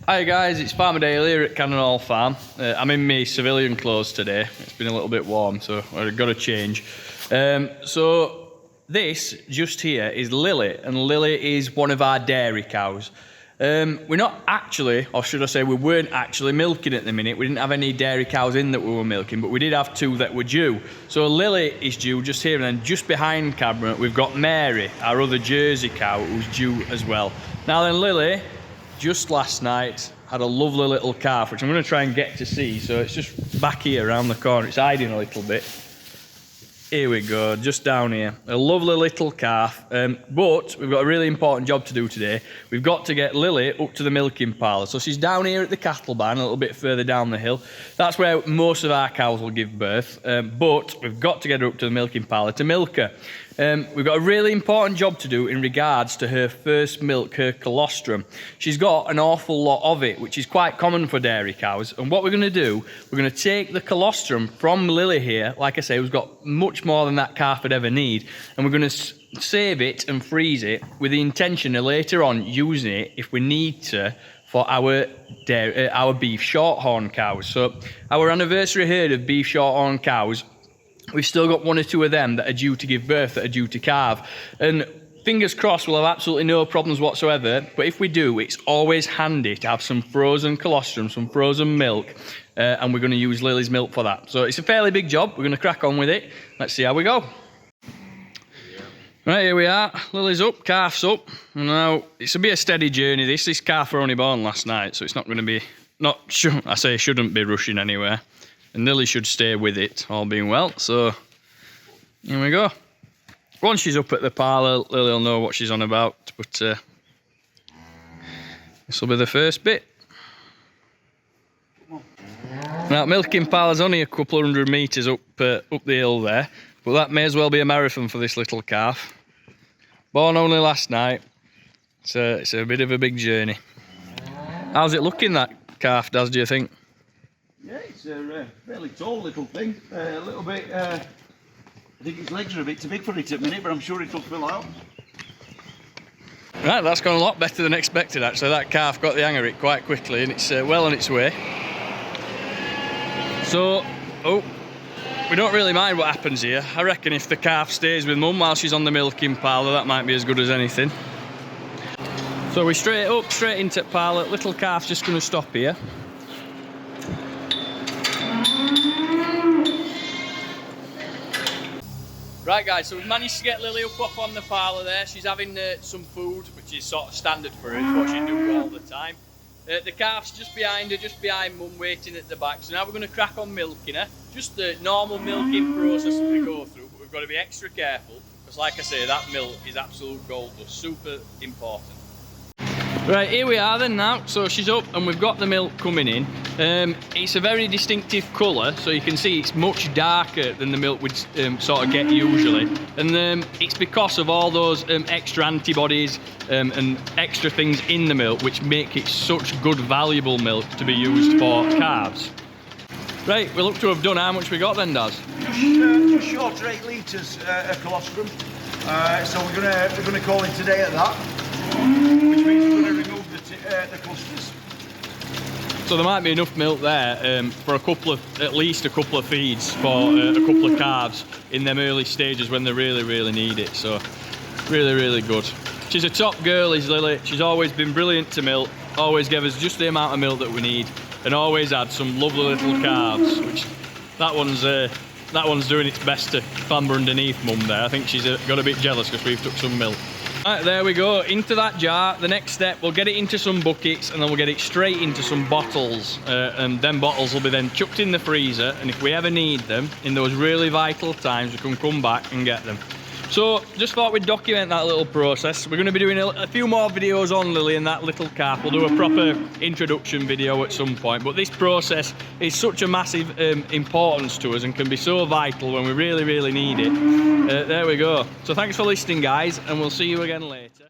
Hi guys, it's Farmer Dale here at Cannon Hall Farm. I'm in my civilian clothes today. It's been a little bit warm, so I've got to change. So this just here is Lily, and Lily is one of our dairy cows. We're not actually, or should I say we weren't actually milking at the minute. We didn't have any dairy cows in that we were milking, but we did have two that were due. So Lily is due just here, and then just behind camera we've got Mary, our other Jersey cow, who's due as well. Now then, Lily, just last night, had a lovely little calf, which I'm going to try and get to see. So it's just back here around the corner. It's hiding a little bit. Here we go, just down here. A lovely little calf. But we've got a really important job to do today. We've got to get Lily up to the milking parlour. So she's down here at the cattle barn, a little bit further down the hill. That's where most of our cows will give birth. But we've got to get her up to the milking parlour to milk her. We've got a really important job to do in regards to her first milk, her colostrum. She's got an awful lot of it, which is quite common for dairy cows. And what we're going to do, we're going to take the colostrum from Lily here. Like I say, who's got much more than that calf would ever need. And we're going to save it and freeze it with the intention of later on using it if we need to for our beef shorthorn cows. So our anniversary herd of beef shorthorn cows, we've still got one or two of them that are due to give birth, that are due to calve. And fingers crossed, we'll have absolutely no problems whatsoever. But if we do, it's always handy to have some frozen colostrum, some frozen milk. And we're going to use Lily's milk for that. So it's a fairly big job. We're going to crack on with it. Let's see how we go. Right, here we are. Lily's up, calf's up. Now, it's a bit of a steady journey. This calf were only born last night, so it's not going to be, shouldn't be rushing anywhere. And Lily should stay with it, all being well. So, here we go. Once she's up at the parlour, Lily will know what she's on about. But this will be the first bit. Now, milking parlour's only a couple of 100 metres up the hill there. But that may as well be a marathon for this little calf. Born only last night. It's a bit of a big journey. How's it looking, that calf, Daz, do you think? Yeah, it's a fairly tall little thing. A little bit, I think its legs are a bit too big for it at the minute, but I'm sure it'll fill out. Right, that's gone a lot better than expected actually. That calf got the hang of it quite quickly, and it's well on its way. So, we don't really mind what happens here. I reckon if the calf stays with mum while she's on the milking parlour, that might be as good as anything. So we straight into the parlour. Little calf's just going to stop here. Right guys, so we've managed to get Lily up on the parlour there. She's having some food, which is sort of standard for her. It's what she does all the time. The calf's just behind her, just behind mum, waiting at the back. So now we're going to crack on milking her. Just the normal milking process that we go through, but we've got to be extra careful because, like I say, that milk is absolute gold dust, super important. Right, here we are then now. So she's up and we've got the milk coming in. It's a very distinctive colour, so you can see it's much darker than the milk we'd sort of get usually. And it's because of all those extra antibodies and extra things in the milk which make it such good, valuable milk to be used for calves. Right, we look to have done. How much we got then, Daz? Just short of 8 litres of colostrum. So we're gonna call it today at that, which means we're going to remove the clusters. So there might be enough milk there for at least a couple of feeds for a couple of calves in them early stages when they really need it. So really good. She's a top girl, is Lily. She's always been brilliant to milk, always gave us just the amount of milk that we need, and always had some lovely little calves, which that one's doing its best to clamber underneath mum there. I think she's got a bit jealous because we've took some milk. Right, there we go, into that jar. The next step, we'll get it into some buckets and then we'll get it straight into some bottles. And them bottles will be then chucked in the freezer, and if we ever need them in those really vital times, we can come back and get them. So, just thought we'd document that little process. We're going to be doing a few more videos on Lily and that little calf. We'll do a proper introduction video at some point. But this process is such a massive importance to us and can be so vital when we really need it. There we go. So thanks for listening, guys, and we'll see you again later.